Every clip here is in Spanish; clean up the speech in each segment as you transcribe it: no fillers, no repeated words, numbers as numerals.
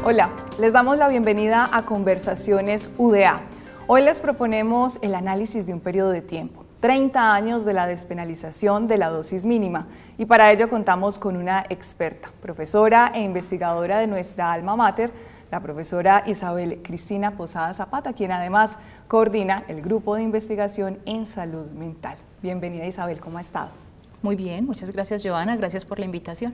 Hola, les damos la bienvenida a Conversaciones UDA. Hoy les proponemos el análisis de un periodo de tiempo, 30 años de la despenalización de la dosis mínima, y para ello contamos con una experta, profesora e investigadora de nuestra alma mater, la profesora Isabel Cristina Posada Zapata, quien además coordina el grupo de investigación en salud mental. Bienvenida, Isabel, ¿cómo ha estado? Muy bien, muchas gracias, Joana, gracias por la invitación.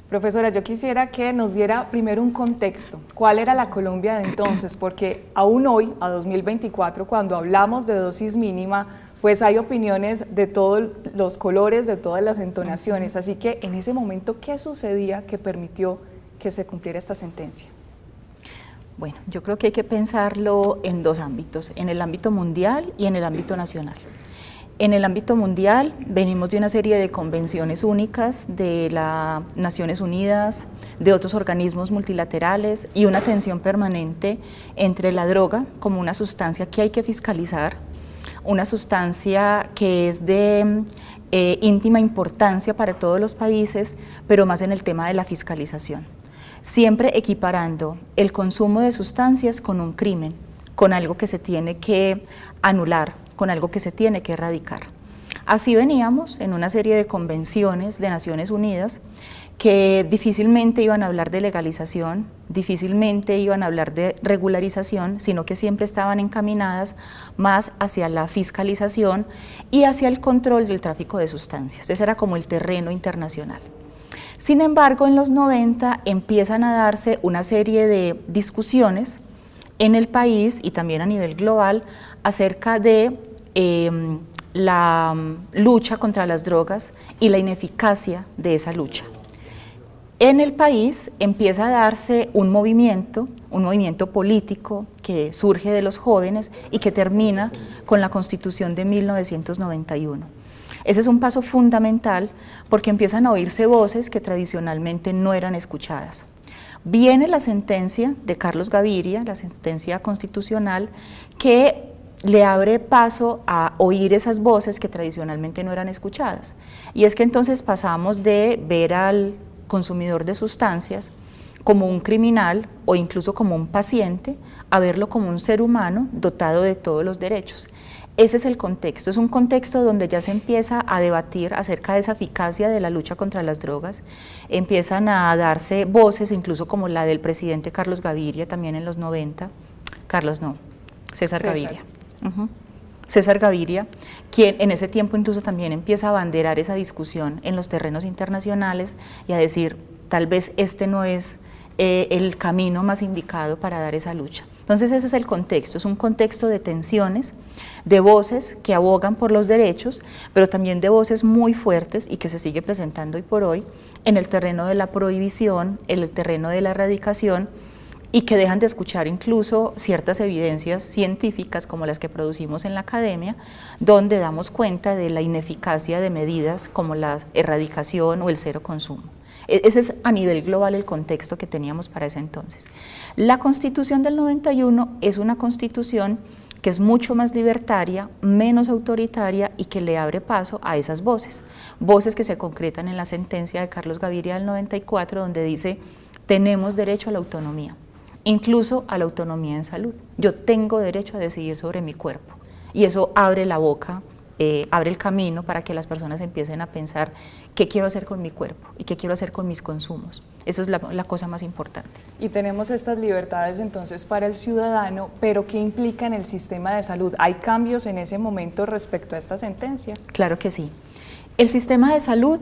Profesora, yo quisiera que nos diera primero un contexto. ¿Cuál era la Colombia de entonces? Porque aún hoy, a 2024, cuando hablamos de dosis mínima, pues hay opiniones de todos los colores, de todas las entonaciones. Así que en ese momento, ¿qué sucedía que permitió que se cumpliera esta sentencia? Bueno, yo creo que hay que pensarlo en dos ámbitos, en el ámbito mundial y en el ámbito nacional. En el ámbito mundial venimos de una serie de convenciones únicas de las Naciones Unidas, de otros organismos multilaterales y una tensión permanente entre la droga como una sustancia que hay que fiscalizar, una sustancia que es de íntima importancia para todos los países, pero más en el tema de la fiscalización. Siempre equiparando el consumo de sustancias con un crimen, con algo que se tiene que anular, con algo que se tiene que erradicar. Así veníamos en una serie de convenciones de Naciones Unidas que difícilmente iban a hablar de legalización, difícilmente iban a hablar de regularización, sino que siempre estaban encaminadas más hacia la fiscalización y hacia el control del tráfico de sustancias. Ese era como el terreno internacional. Sin embargo, en los 90 empiezan a darse una serie de discusiones en el país y también a nivel global acerca de la lucha contra las drogas y la ineficacia de esa lucha. En el país empieza a darse un movimiento político que surge de los jóvenes y que termina con la Constitución de 1991. Ese es un paso fundamental porque empiezan a oírse voces que tradicionalmente no eran escuchadas. Viene la sentencia de Carlos Gaviria, la sentencia constitucional, que le abre paso a oír esas voces que tradicionalmente no eran escuchadas. Y es que entonces pasamos de ver al consumidor de sustancias como un criminal o incluso como un paciente, a verlo como un ser humano dotado de todos los derechos. Ese es el contexto, es un contexto donde ya se empieza a debatir acerca de esa eficacia de la lucha contra las drogas, empiezan a darse voces incluso como la del presidente Carlos Gaviria también en los 90, César Gaviria. César Gaviria, quien en ese tiempo incluso también empieza a abanderar esa discusión en los terrenos internacionales y a decir, tal vez este no es el camino más indicado para dar esa lucha. Entonces ese es el contexto, es un contexto de tensiones, de voces que abogan por los derechos, pero también de voces muy fuertes y que se sigue presentando hoy por hoy en el terreno de la prohibición, en el terreno de la erradicación, y que dejan de escuchar incluso ciertas evidencias científicas como las que producimos en la academia, donde damos cuenta de la ineficacia de medidas como la erradicación o el cero consumo. Ese es a nivel global el contexto que teníamos para ese entonces. La Constitución del 91 es una constitución que es mucho más libertaria, menos autoritaria y que le abre paso a esas voces, voces que se concretan en la sentencia de Carlos Gaviria del 94, donde dice, tenemos derecho a la autonomía, incluso a la autonomía en salud. Yo tengo derecho a decidir sobre mi cuerpo y eso abre la boca, abre el camino para que las personas empiecen a pensar qué quiero hacer con mi cuerpo y qué quiero hacer con mis consumos. Eso es la cosa más importante. Y tenemos estas libertades entonces para el ciudadano, pero ¿qué implica en el sistema de salud? ¿Hay cambios en ese momento respecto a esta sentencia? Claro que sí. El sistema de salud,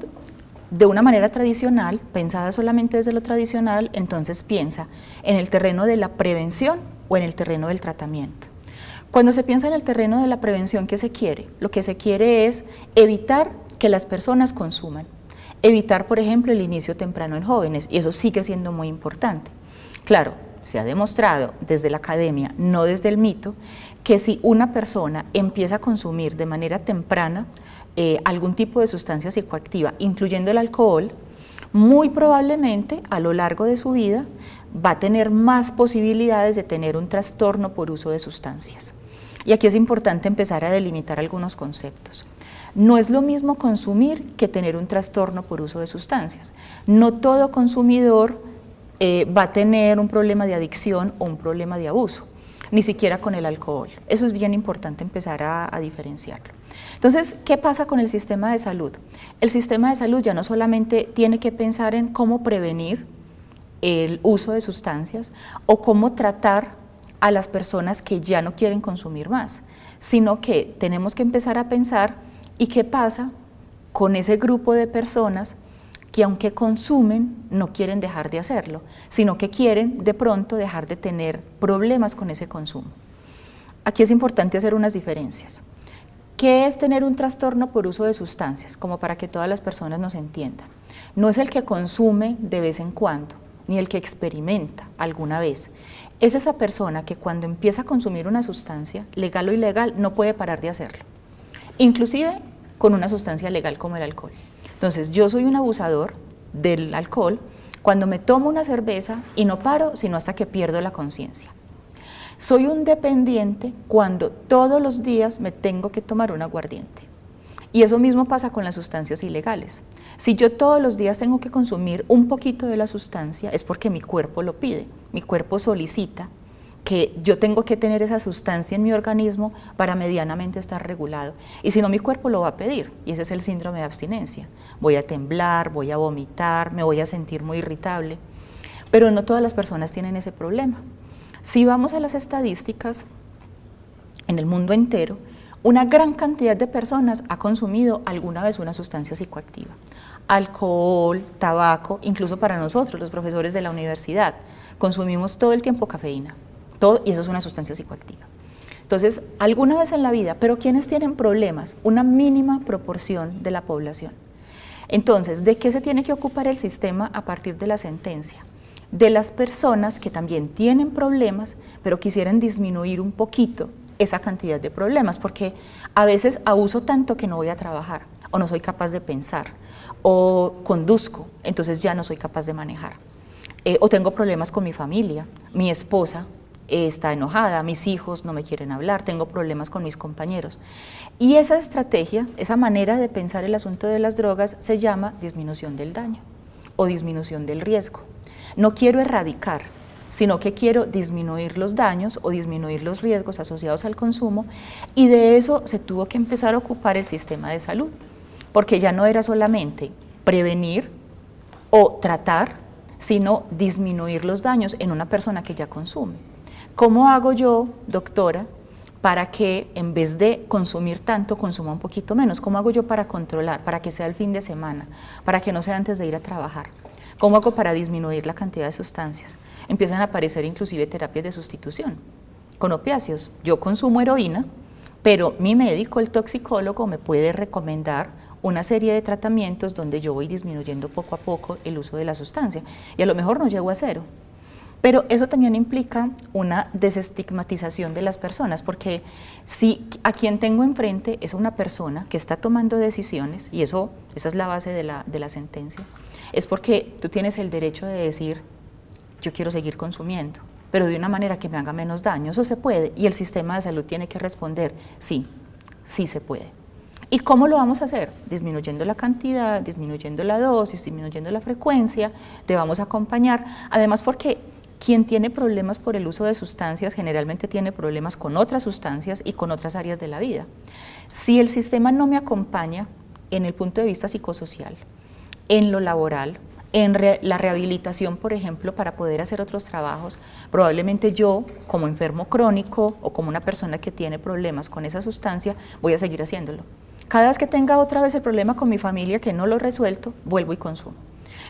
de una manera tradicional, pensada solamente desde lo tradicional, entonces piensa en el terreno de la prevención o en el terreno del tratamiento. Cuando se piensa en el terreno de la prevención, ¿qué se quiere? Lo que se quiere es evitar que las personas consuman, evitar, por ejemplo, el inicio temprano en jóvenes, y eso sigue siendo muy importante. Claro, se ha demostrado desde la academia, no desde el mito, que si una persona empieza a consumir de manera temprana algún tipo de sustancia psicoactiva, incluyendo el alcohol, muy probablemente a lo largo de su vida va a tener más posibilidades de tener un trastorno por uso de sustancias. Y aquí es importante empezar a delimitar algunos conceptos. No es lo mismo consumir que tener un trastorno por uso de sustancias. No todo consumidor va a tener un problema de adicción o un problema de abuso, ni siquiera con el alcohol. Eso es bien importante empezar a diferenciarlo. Entonces, ¿qué pasa con el sistema de salud? El sistema de salud ya no solamente tiene que pensar en cómo prevenir el uso de sustancias o cómo tratar a las personas que ya no quieren consumir más, sino que tenemos que empezar a pensar ¿y qué pasa con ese grupo de personas que aunque consumen no quieren dejar de hacerlo, sino que quieren de pronto dejar de tener problemas con ese consumo? Aquí es importante hacer unas diferencias. ¿Qué es tener un trastorno por uso de sustancias? Como para que todas las personas nos entiendan. No es el que consume de vez en cuando, ni el que experimenta alguna vez. Es esa persona que cuando empieza a consumir una sustancia, legal o ilegal, no puede parar de hacerlo. Inclusive con una sustancia legal como el alcohol. Entonces, yo soy un abusador del alcohol cuando me tomo una cerveza y no paro sino hasta que pierdo la conciencia. Soy un dependiente cuando todos los días me tengo que tomar un aguardiente. Y eso mismo pasa con las sustancias ilegales. Si yo todos los días tengo que consumir un poquito de la sustancia, es porque mi cuerpo lo pide, mi cuerpo solicita que yo tengo que tener esa sustancia en mi organismo para medianamente estar regulado. Y si no, mi cuerpo lo va a pedir, y ese es el síndrome de abstinencia. Voy a temblar, voy a vomitar, me voy a sentir muy irritable, pero no todas las personas tienen ese problema. Si vamos a las estadísticas, en el mundo entero, una gran cantidad de personas ha consumido alguna vez una sustancia psicoactiva. Alcohol, tabaco, incluso para nosotros, los profesores de la universidad, consumimos todo el tiempo cafeína. Y eso es una sustancia psicoactiva. Entonces, alguna vez en la vida, pero ¿quiénes tienen problemas? Una mínima proporción de la población. Entonces, ¿de qué se tiene que ocupar el sistema a partir de la sentencia? De las personas que también tienen problemas, pero quisieran disminuir un poquito esa cantidad de problemas, porque a veces abuso tanto que no voy a trabajar, o no soy capaz de pensar, o conduzco, entonces ya no soy capaz de manejar. O tengo problemas con mi familia, mi esposa está enojada, mis hijos no me quieren hablar, tengo problemas con mis compañeros. Y esa estrategia, esa manera de pensar el asunto de las drogas se llama disminución del daño o disminución del riesgo. No quiero erradicar, sino que quiero disminuir los daños o disminuir los riesgos asociados al consumo, y de eso se tuvo que empezar a ocupar el sistema de salud, porque ya no era solamente prevenir o tratar, sino disminuir los daños en una persona que ya consume. ¿Cómo hago yo, doctora, para que en vez de consumir tanto, consuma un poquito menos? ¿Cómo hago yo para controlar, para que sea el fin de semana, para que no sea antes de ir a trabajar? ¿Cómo hago para disminuir la cantidad de sustancias? Empiezan a aparecer inclusive terapias de sustitución con opiáceos. Yo consumo heroína, pero mi médico, el toxicólogo, me puede recomendar una serie de tratamientos donde yo voy disminuyendo poco a poco el uso de la sustancia, y a lo mejor no llego a cero. Pero eso también implica una desestigmatización de las personas, porque si a quien tengo enfrente es una persona que está tomando decisiones, y esa es la base de la sentencia, es porque tú tienes el derecho de decir, yo quiero seguir consumiendo, pero de una manera que me haga menos daño. Eso se puede, y el sistema de salud tiene que responder, sí, sí se puede. ¿Y cómo lo vamos a hacer? Disminuyendo la cantidad, disminuyendo la dosis, disminuyendo la frecuencia, te vamos a acompañar, además porque quien tiene problemas por el uso de sustancias generalmente tiene problemas con otras sustancias y con otras áreas de la vida. Si el sistema no me acompaña en el punto de vista psicosocial, en lo laboral, en la rehabilitación, por ejemplo, para poder hacer otros trabajos, probablemente yo, como enfermo crónico o como una persona que tiene problemas con esa sustancia, voy a seguir haciéndolo. Cada vez que tenga otra vez el problema con mi familia que no lo he resuelto, vuelvo y consumo.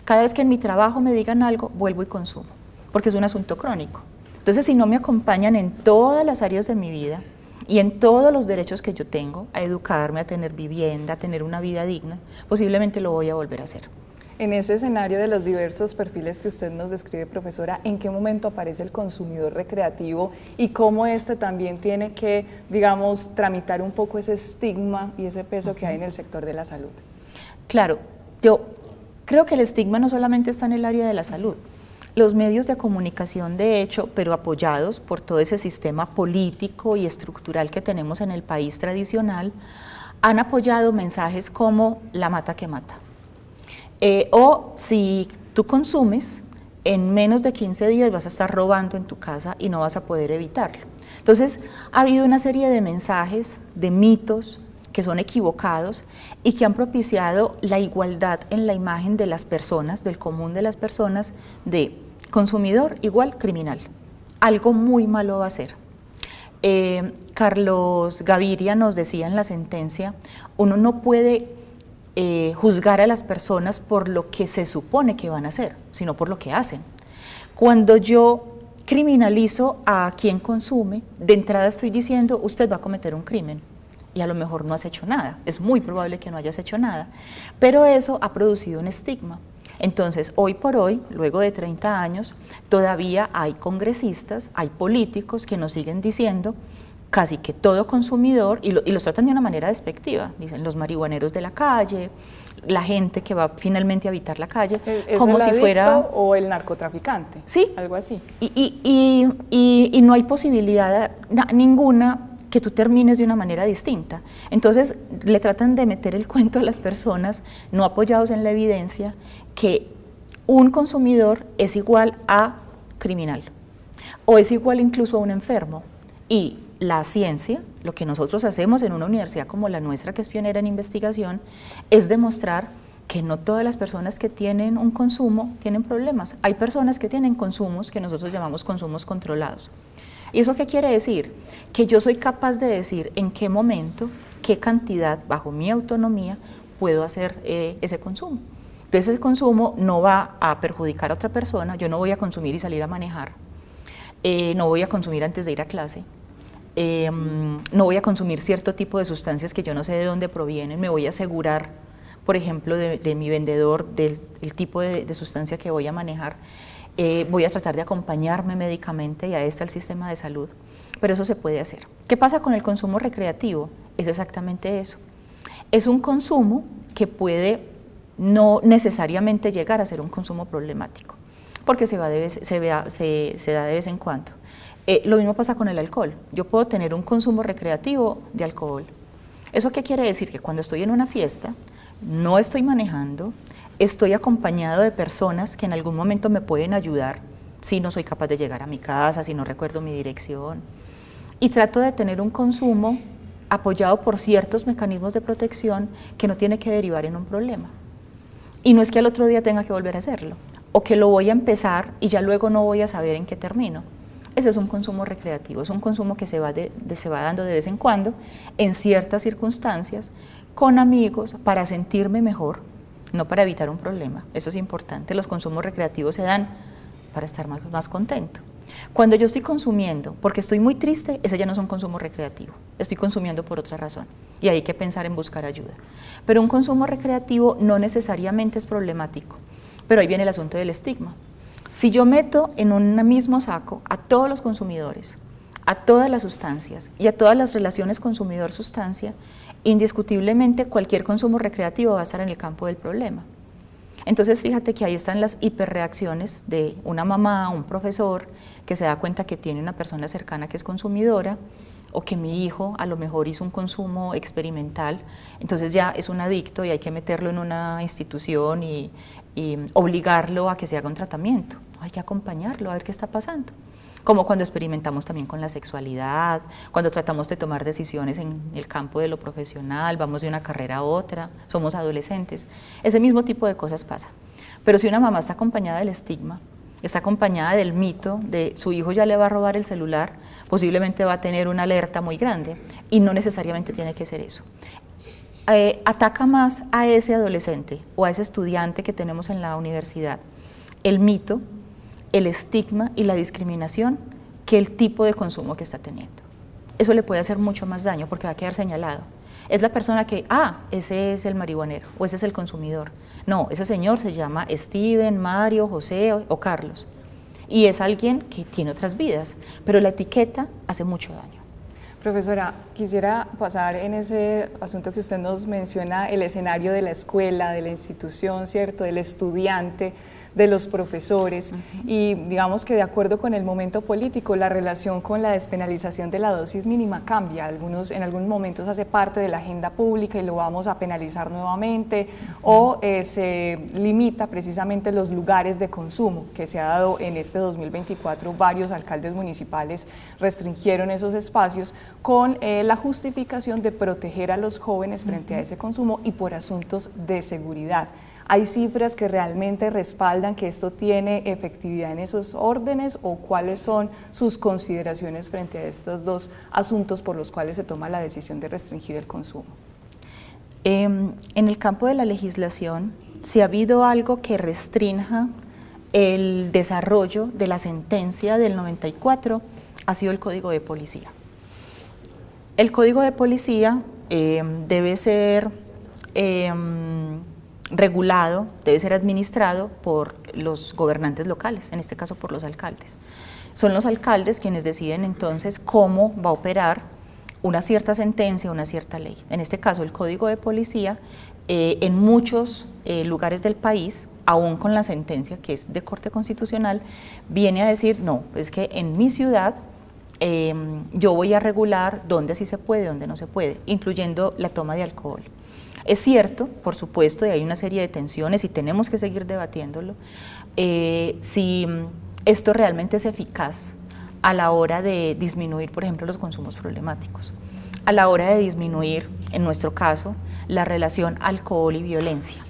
Cada vez que en mi trabajo me digan algo, vuelvo y consumo, porque es un asunto crónico. Entonces, si no me acompañan en todas las áreas de mi vida y en todos los derechos que yo tengo, a educarme, a tener vivienda, a tener una vida digna, posiblemente lo voy a volver a hacer. En ese escenario de los diversos perfiles que usted nos describe, profesora, ¿en qué momento aparece el consumidor recreativo y cómo este también tiene que, digamos, tramitar un poco ese estigma y ese peso que hay en el sector de la salud? Claro, yo creo que el estigma no solamente está en el área de la salud. Los medios de comunicación, de hecho, pero apoyados por todo ese sistema político y estructural que tenemos en el país tradicional, han apoyado mensajes como la mata que mata. O si tú consumes, en menos de 15 días vas a estar robando en tu casa y no vas a poder evitarlo. Entonces, ha habido una serie de mensajes, de mitos que son equivocados y que han propiciado la igualdad en la imagen de las personas, del común de las personas, de consumidor igual criminal. Algo muy malo va a ser. Carlos Gaviria nos decía en la sentencia, uno no puede juzgar a las personas por lo que se supone que van a hacer, sino por lo que hacen. Cuando yo criminalizo a quien consume, de entrada estoy diciendo, usted va a cometer un crimen, y a lo mejor no has hecho nada, es muy probable que no hayas hecho nada, pero eso ha producido un estigma. Entonces, hoy por hoy, luego de 30 años, todavía hay congresistas, hay políticos que nos siguen diciendo casi que todo consumidor, y los tratan de una manera despectiva, dicen los marihuaneros de la calle, la gente que va finalmente a habitar la calle, ¿Es como el si fuera... o el narcotraficante? Sí. Algo así. Y no hay posibilidad ninguna que tú termines de una manera distinta. Entonces le tratan de meter el cuento a las personas, no apoyados en la evidencia, que un consumidor es igual a criminal, o es igual incluso a un enfermo. Y la ciencia, lo que nosotros hacemos en una universidad como la nuestra, que es pionera en investigación, es demostrar que no todas las personas que tienen un consumo tienen problemas. Hay personas que tienen consumos que nosotros llamamos consumos controlados. ¿Y eso qué quiere decir? Que yo soy capaz de decir en qué momento, qué cantidad, bajo mi autonomía, puedo hacer ese consumo. Entonces el consumo no va a perjudicar a otra persona, yo no voy a consumir y salir a manejar, no voy a consumir antes de ir a clase, no voy a consumir cierto tipo de sustancias que yo no sé de dónde provienen, me voy a asegurar, por ejemplo, de mi vendedor, del tipo de sustancia que voy a manejar. Voy a tratar de acompañarme médicamente, y ahí está el sistema de salud, pero eso se puede hacer. ¿Qué pasa con el consumo recreativo? Es exactamente eso. Es un consumo que puede no necesariamente llegar a ser un consumo problemático, porque se da de vez en cuando. Lo mismo pasa con el alcohol. Yo puedo tener un consumo recreativo de alcohol. ¿Eso qué quiere decir? Que cuando estoy en una fiesta, no estoy manejando, estoy acompañado de personas que en algún momento me pueden ayudar si no soy capaz de llegar a mi casa, si no recuerdo mi dirección, y trato de tener un consumo apoyado por ciertos mecanismos de protección que no tiene que derivar en un problema. Y no es que al otro día tenga que volver a hacerlo, o que lo voy a empezar y ya luego no voy a saber en qué termino. Ese es un consumo recreativo, es un consumo que se va dando de vez en cuando, en ciertas circunstancias, con amigos, para sentirme mejor, no para evitar un problema. Eso es importante. Los consumos recreativos se dan para estar más contento. Cuando yo estoy consumiendo porque estoy muy triste, ese ya no es un consumo recreativo, estoy consumiendo por otra razón, y hay que pensar en buscar ayuda. Pero un consumo recreativo no necesariamente es problemático, pero ahí viene el asunto del estigma. Si yo meto en un mismo saco a todos los consumidores, a todas las sustancias y a todas las relaciones consumidor-sustancia, indiscutiblemente cualquier consumo recreativo va a estar en el campo del problema. Entonces fíjate que ahí están las hiperreacciones de una mamá, un profesor, que se da cuenta que tiene una persona cercana que es consumidora, o que mi hijo a lo mejor hizo un consumo experimental, entonces ya es un adicto y hay que meterlo en una institución y obligarlo a que se haga un tratamiento. Hay que acompañarlo a ver qué está pasando. Como cuando experimentamos también con la sexualidad, cuando tratamos de tomar decisiones en el campo de lo profesional, vamos de una carrera a otra, somos adolescentes, ese mismo tipo de cosas pasa. Pero si una mamá está acompañada del estigma, está acompañada del mito de su hijo ya le va a robar el celular, posiblemente va a tener una alerta muy grande, y no necesariamente tiene que ser eso. Ataca más a ese adolescente o a ese estudiante que tenemos en la universidad el mito, el estigma y la discriminación que el tipo de consumo que está teniendo. Eso le puede hacer mucho más daño porque va a quedar señalado. Es la persona que, ese es el marihuanero o ese es el consumidor. No, ese señor se llama Steven, Mario, José o Carlos. Y es alguien que tiene otras vidas, pero la etiqueta hace mucho daño. Profesora, quisiera pasar en ese asunto que usted nos menciona, el escenario de la escuela, de la institución, ¿cierto?, del estudiante, de los profesores y digamos que de acuerdo con el momento político la relación con la despenalización de la dosis mínima cambia. En algunos momentos hace parte de la agenda pública y lo vamos a penalizar nuevamente o se limita precisamente los lugares de consumo que se ha dado en este 2024. Varios alcaldes municipales restringieron esos espacios con la justificación de proteger a los jóvenes frente a ese consumo y por asuntos de seguridad. ¿Hay cifras que realmente respaldan que esto tiene efectividad en esos órdenes o cuáles son sus consideraciones frente a estos dos asuntos por los cuales se toma la decisión de restringir el consumo? En el campo de la legislación, si ha habido algo que restrinja el desarrollo de la sentencia del 94, ha sido el Código de Policía. El Código de Policía debe ser regulado, debe ser administrado por los gobernantes locales, en este caso por los alcaldes. Son los alcaldes quienes deciden entonces cómo va a operar una cierta sentencia, una cierta ley. En este caso el Código de Policía, en muchos lugares del país, aún con la sentencia que es de Corte Constitucional, viene a decir, no, es que en mi ciudad yo voy a regular dónde sí se puede, dónde no se puede, incluyendo la toma de alcohol. Es cierto, por supuesto, y hay una serie de tensiones y tenemos que seguir debatiéndolo, si esto realmente es eficaz a la hora de disminuir, por ejemplo, los consumos problemáticos, a la hora de disminuir, en nuestro caso, la relación alcohol y violencia.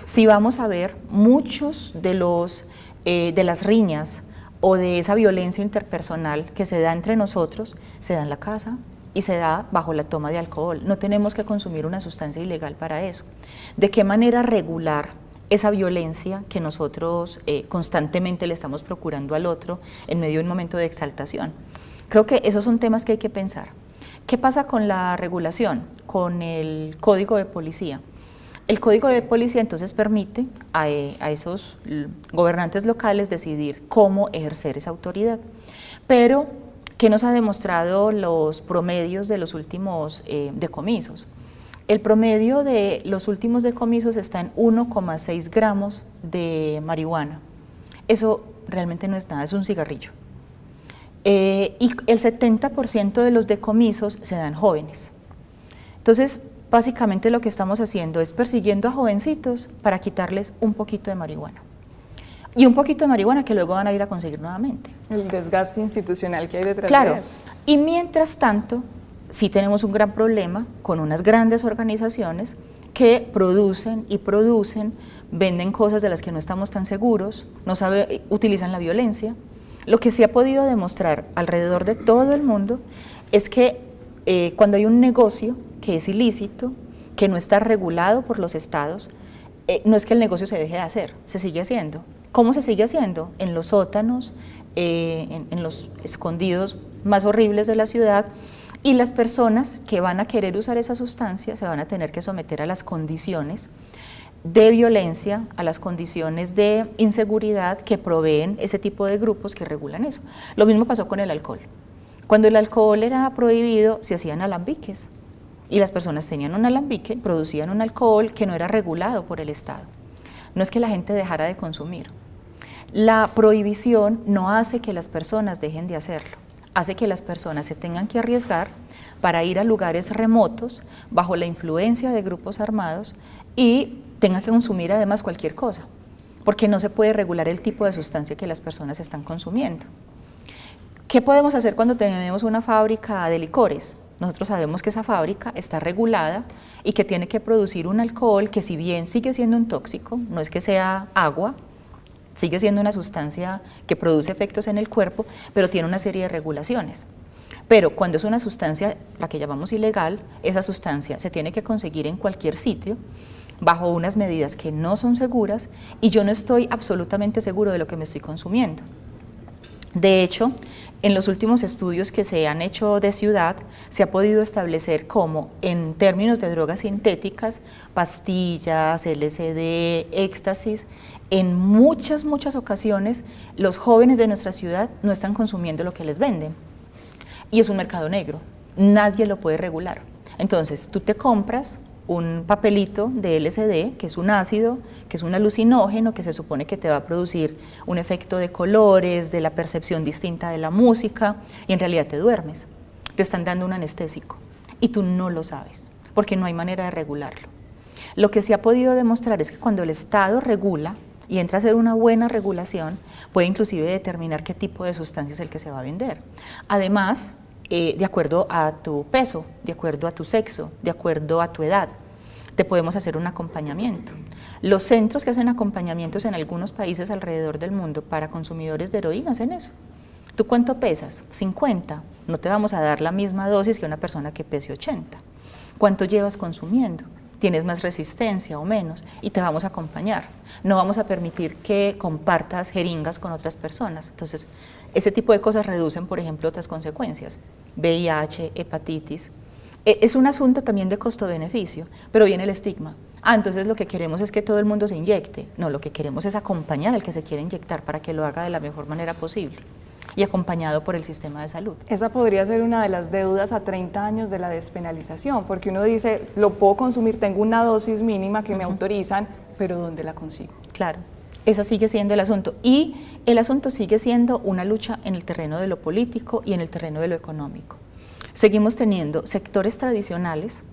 Si vamos a ver, muchos de las riñas o de esa violencia interpersonal que se da entre nosotros, se da en la casa, y se da bajo la toma de alcohol. No tenemos que consumir una sustancia ilegal para eso. ¿De qué manera regular esa violencia que nosotros constantemente le estamos procurando al otro en medio de un momento de exaltación? Creo que esos son temas que hay que pensar. ¿Qué pasa con la regulación? Con el Código de Policía. El Código de Policía entonces permite a esos gobernantes locales decidir cómo ejercer esa autoridad. Pero ¿qué nos ha demostrado los promedios de los últimos decomisos? El promedio de los últimos decomisos está en 1,6 gramos de marihuana. Eso realmente no es nada, es un cigarrillo. Y el 70% de los decomisos se dan jóvenes. Entonces, básicamente lo que estamos haciendo es persiguiendo a jovencitos para quitarles un poquito de marihuana. Y un poquito de marihuana que luego van a ir a conseguir nuevamente. El desgaste institucional que hay detrás de eso. Y mientras tanto, sí tenemos un gran problema con unas grandes organizaciones que producen, venden cosas de las que no estamos tan seguros, utilizan la violencia. Lo que sí ha podido demostrar alrededor de todo el mundo es que cuando hay un negocio que es ilícito, que no está regulado por los estados, no es que el negocio se deje de hacer, se sigue haciendo. ¿Cómo se sigue haciendo? En los sótanos, en los escondidos más horribles de la ciudad, y las personas que van a querer usar esa sustancia se van a tener que someter a las condiciones de violencia, a las condiciones de inseguridad que proveen ese tipo de grupos que regulan eso. Lo mismo pasó con el alcohol. Cuando el alcohol era prohibido, se hacían alambiques, y las personas tenían un alambique, producían un alcohol que no era regulado por el Estado. No es que la gente dejara de consumir. La prohibición no hace que las personas dejen de hacerlo, hace que las personas se tengan que arriesgar para ir a lugares remotos bajo la influencia de grupos armados y tengan que consumir además cualquier cosa, porque no se puede regular el tipo de sustancia que las personas están consumiendo. ¿Qué podemos hacer cuando tenemos una fábrica de licores? Nosotros sabemos que esa fábrica está regulada y que tiene que producir un alcohol que, si bien sigue siendo un tóxico, no es que sea agua, sigue siendo una sustancia que produce efectos en el cuerpo, pero tiene una serie de regulaciones. Pero cuando es una sustancia, la que llamamos ilegal, esa sustancia se tiene que conseguir en cualquier sitio, bajo unas medidas que no son seguras, y yo no estoy absolutamente seguro de lo que me estoy consumiendo. De hecho, en los últimos estudios que se han hecho de ciudad, se ha podido establecer cómo, en términos de drogas sintéticas, pastillas, LSD, éxtasis, en muchas ocasiones los jóvenes de nuestra ciudad no están consumiendo lo que les venden. Y es un mercado negro, nadie lo puede regular. Entonces, tú te compras un papelito de LSD, que es un ácido, que es un alucinógeno, que se supone que te va a producir un efecto de colores, de la percepción distinta de la música, y en realidad te duermes. Te están dando un anestésico y tú no lo sabes, porque no hay manera de regularlo. Lo que se ha podido demostrar es que cuando el Estado regula y entra a hacer una buena regulación, puede inclusive determinar qué tipo de sustancia es el que se va a vender. Además, de acuerdo a tu peso, de acuerdo a tu sexo, de acuerdo a tu edad, te podemos hacer un acompañamiento. Los centros que hacen acompañamientos en algunos países alrededor del mundo para consumidores de heroína hacen eso. ¿Tú cuánto pesas? 50. No te vamos a dar la misma dosis que una persona que pese 80. ¿Cuánto llevas consumiendo? ¿Tienes más resistencia o menos? Y te vamos a acompañar. No vamos a permitir que compartas jeringas con otras personas. Entonces, ese tipo de cosas reducen, por ejemplo, otras consecuencias. VIH, hepatitis. Es un asunto también de costo-beneficio, pero viene el estigma. Entonces lo que queremos es que todo el mundo se inyecte. No, lo que queremos es acompañar al que se quiere inyectar para que lo haga de la mejor manera posible y acompañado por el sistema de salud. Esa podría ser una de las deudas a 30 años de la despenalización, porque uno dice, lo puedo consumir, tengo una dosis mínima que me autorizan, pero ¿dónde la consigo? Claro, ese sigue siendo el asunto, y el asunto sigue siendo una lucha en el terreno de lo político y en el terreno de lo económico. Seguimos teniendo sectores tradicionales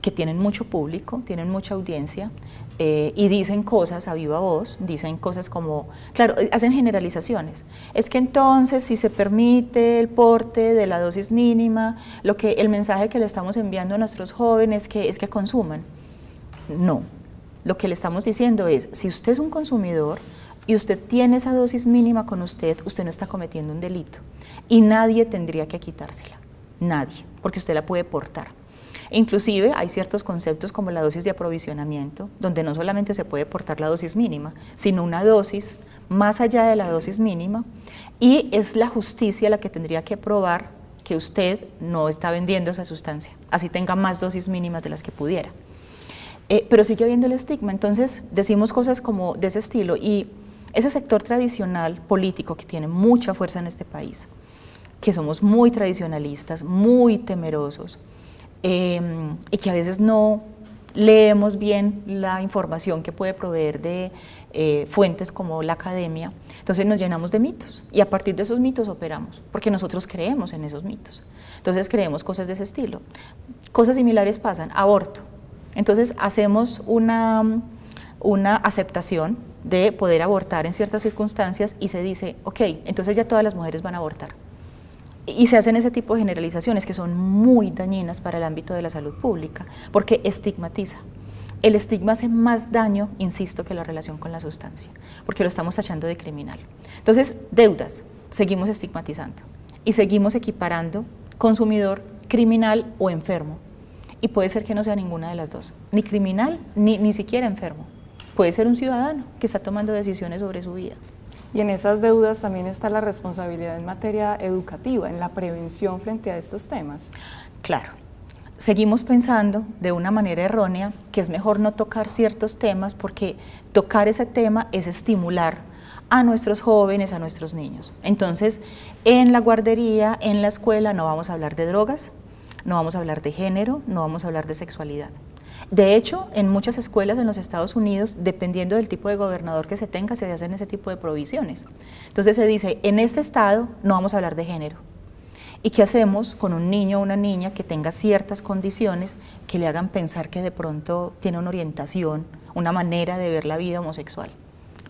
que tienen mucho público, tienen mucha audiencia, y dicen cosas a viva voz, dicen cosas como, claro, hacen generalizaciones. Es que entonces si se permite el porte de la dosis mínima, el mensaje que le estamos enviando a nuestros jóvenes es que consuman. No, lo que le estamos diciendo es, si usted es un consumidor y usted tiene esa dosis mínima con usted no está cometiendo un delito y nadie tendría que quitársela, nadie, porque usted la puede portar. Inclusive hay ciertos conceptos como la dosis de aprovisionamiento, donde no solamente se puede portar la dosis mínima, sino una dosis más allá de la dosis mínima, y es la justicia la que tendría que probar que usted no está vendiendo esa sustancia, así tenga más dosis mínimas de las que pudiera. Pero sigue habiendo el estigma, entonces decimos cosas como de ese estilo, y ese sector tradicional político que tiene mucha fuerza en este país, que somos muy tradicionalistas, muy temerosos, y que a veces no leemos bien la información que puede proveer de fuentes como la academia, entonces nos llenamos de mitos y a partir de esos mitos operamos, porque nosotros creemos en esos mitos, entonces creemos cosas de ese estilo. Cosas similares pasan, aborto, entonces hacemos una aceptación de poder abortar en ciertas circunstancias y se dice, ok, entonces ya todas las mujeres van a abortar. Y se hacen ese tipo de generalizaciones que son muy dañinas para el ámbito de la salud pública, porque estigmatiza. El estigma hace más daño, insisto, que la relación con la sustancia, porque lo estamos tachando de criminal. Entonces, deudas, seguimos estigmatizando y seguimos equiparando consumidor, criminal o enfermo. Y puede ser que no sea ninguna de las dos, ni criminal ni siquiera enfermo. Puede ser un ciudadano que está tomando decisiones sobre su vida. Y en esas deudas también está la responsabilidad en materia educativa, en la prevención frente a estos temas. Claro, seguimos pensando de una manera errónea que es mejor no tocar ciertos temas porque tocar ese tema es estimular a nuestros jóvenes, a nuestros niños. Entonces, en la guardería, en la escuela, no vamos a hablar de drogas, no vamos a hablar de género, no vamos a hablar de sexualidad. De hecho, en muchas escuelas en los Estados Unidos, dependiendo del tipo de gobernador que se tenga, se hacen ese tipo de provisiones. Entonces se dice, en este estado no vamos a hablar de género. ¿Y qué hacemos con un niño o una niña que tenga ciertas condiciones que le hagan pensar que de pronto tiene una orientación, una manera de ver la vida homosexual?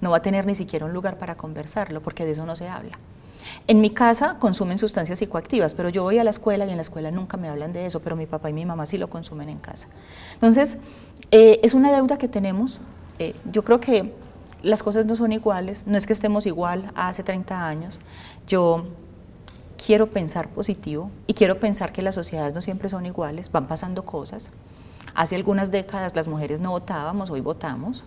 No va a tener ni siquiera un lugar para conversarlo, porque de eso no se habla. En mi casa consumen sustancias psicoactivas, pero yo voy a la escuela y en la escuela nunca me hablan de eso, pero mi papá y mi mamá sí lo consumen en casa. Entonces, es una deuda que tenemos. Yo creo que las cosas no son iguales, no es que estemos igual a hace 30 años. Yo quiero pensar positivo y quiero pensar que las sociedades no siempre son iguales, van pasando cosas. Hace algunas décadas las mujeres no votábamos, hoy votamos.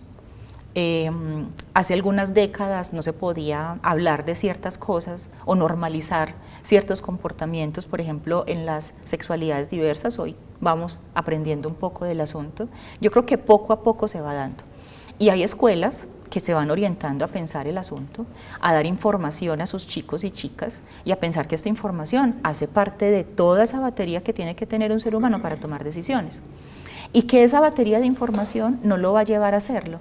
Hace algunas décadas no se podía hablar de ciertas cosas o normalizar ciertos comportamientos, por ejemplo, en las sexualidades diversas. Hoy vamos aprendiendo un poco del asunto. Yo creo que poco a poco se va dando. Y hay escuelas que se van orientando a pensar el asunto, a dar información a sus chicos y chicas y a pensar que esta información hace parte de toda esa batería que tiene que tener un ser humano para tomar decisiones. y que esa batería de información no lo va a llevar a hacerlo.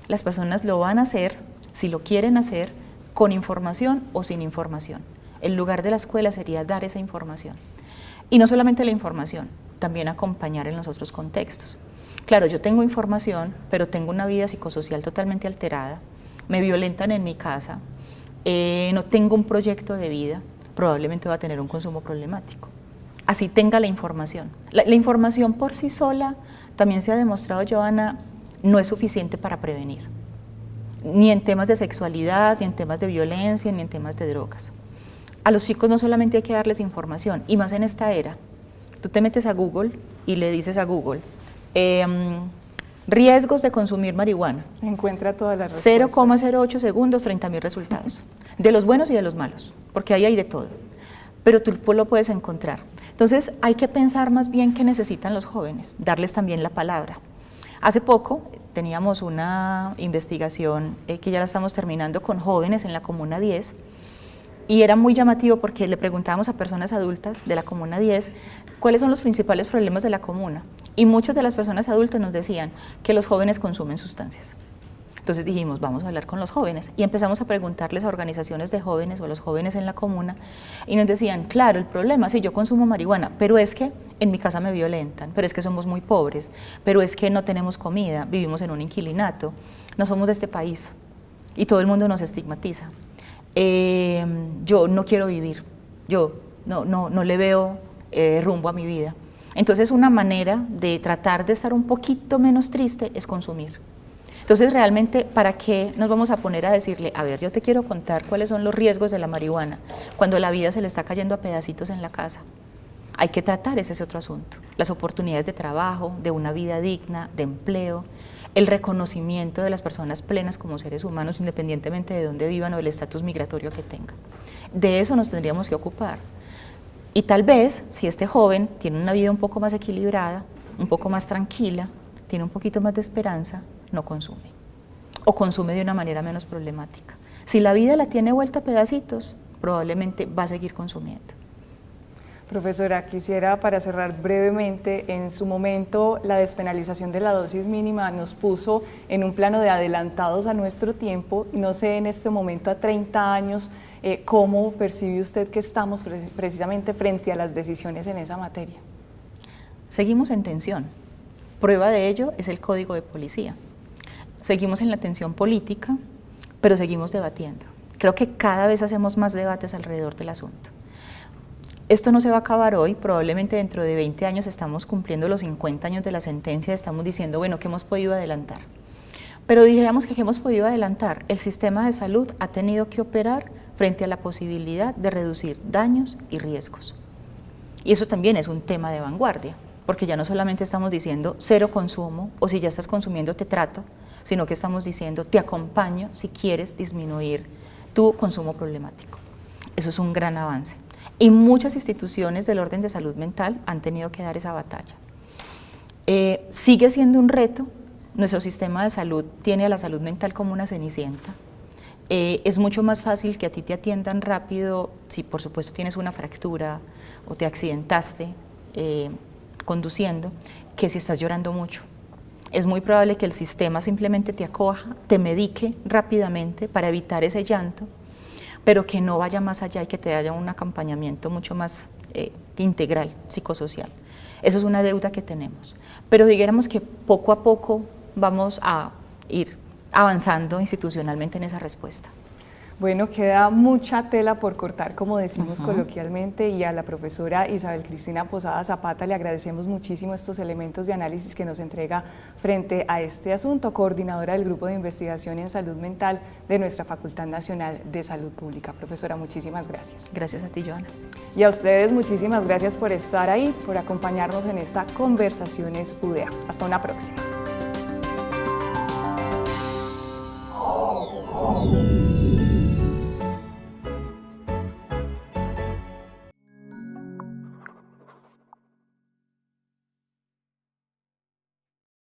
Las personas lo van a hacer, si lo quieren hacer, con información o sin información. El lugar de la escuela sería dar esa información. Y no solamente la información, también acompañar en los otros contextos. Claro, yo tengo información, pero tengo una vida psicosocial totalmente alterada, me violentan en mi casa, no tengo un proyecto de vida, probablemente va a tener un consumo problemático. Así tenga la información. La información por sí sola, también se ha demostrado, Joana, no es suficiente para prevenir, ni en temas de sexualidad, ni en temas de violencia, ni en temas de drogas. A los chicos no solamente hay que darles información, y más en esta era. Tú te metes a Google y le dices a Google, riesgos de consumir marihuana. Encuentra todas las respuestas. 0,08 segundos, 30.000 resultados. De los buenos y de los malos, porque ahí hay de todo. Pero tú lo puedes encontrar. Entonces hay que pensar más bien qué necesitan los jóvenes, darles también la palabra. Hace poco teníamos una investigación que ya la estamos terminando con jóvenes en la Comuna 10, y era muy llamativo porque le preguntábamos a personas adultas de la Comuna 10 cuáles son los principales problemas de la comuna, y muchas de las personas adultas nos decían que los jóvenes consumen sustancias. Entonces dijimos, vamos a hablar con los jóvenes, y empezamos a preguntarles a organizaciones de jóvenes o a los jóvenes en la comuna, y nos decían, claro, el problema, sí, yo consumo marihuana, pero es que en mi casa me violentan, pero es que somos muy pobres, pero es que no tenemos comida, vivimos en un inquilinato, no somos de este país, y todo el mundo nos estigmatiza. Yo no quiero vivir, yo no le veo rumbo a mi vida. Entonces una manera de tratar de estar un poquito menos triste es consumir. Entonces realmente, ¿para qué nos vamos a poner a decirle, a ver, yo te quiero contar cuáles son los riesgos de la marihuana, cuando la vida se le está cayendo a pedacitos en la casa? Hay que tratar ese otro asunto, las oportunidades de trabajo, de una vida digna, de empleo, el reconocimiento de las personas plenas como seres humanos, independientemente de dónde vivan o del estatus migratorio que tengan. De eso nos tendríamos que ocupar. Y tal vez, si este joven tiene una vida un poco más equilibrada, un poco más tranquila, tiene un poquito más de esperanza, no consume. O consume de una manera menos problemática. Si la vida la tiene vuelta a pedacitos, probablemente va a seguir consumiendo. Profesora, quisiera para cerrar brevemente, en su momento la despenalización de la dosis mínima nos puso en un plano de adelantados a nuestro tiempo, y no sé en este momento a 30 años, ¿cómo percibe usted que estamos precisamente frente a las decisiones en esa materia? Seguimos en tensión. Prueba de ello es el Código de Policía. Seguimos en la tensión política, pero seguimos debatiendo. Creo que cada vez hacemos más debates alrededor del asunto. Esto no se va a acabar hoy, probablemente dentro de 20 años estamos cumpliendo los 50 años de la sentencia, estamos diciendo, bueno, ¿qué hemos podido adelantar? Pero dijéramos que ¿qué hemos podido adelantar? El sistema de salud ha tenido que operar frente a la posibilidad de reducir daños y riesgos. Y eso también es un tema de vanguardia, porque ya no solamente estamos diciendo cero consumo, o si ya estás consumiendo te trato, sino que estamos diciendo te acompaño si quieres disminuir tu consumo problemático. Eso es un gran avance. Y muchas instituciones del orden de salud mental han tenido que dar esa batalla. Sigue siendo un reto, nuestro sistema de salud tiene a la salud mental como una cenicienta. Es mucho más fácil que a ti te atiendan rápido si por supuesto tienes una fractura o te accidentaste conduciendo, que si estás llorando mucho. Es muy probable que el sistema simplemente te acoja, te medique rápidamente para evitar ese llanto, pero que no vaya más allá y que te haya un acompañamiento mucho más integral, psicosocial. Eso es una deuda que tenemos. Pero digamos que poco a poco vamos a ir avanzando institucionalmente en esa respuesta. Bueno, queda mucha tela por cortar, como decimos coloquialmente, y a la profesora Isabel Cristina Posada Zapata le agradecemos muchísimo estos elementos de análisis que nos entrega frente a este asunto, coordinadora del Grupo de Investigación en Salud Mental de nuestra Facultad Nacional de Salud Pública. Profesora, muchísimas gracias. Gracias a ti, Joana. Y a ustedes muchísimas gracias por estar ahí, por acompañarnos en esta Conversaciones UdeA. Hasta una próxima.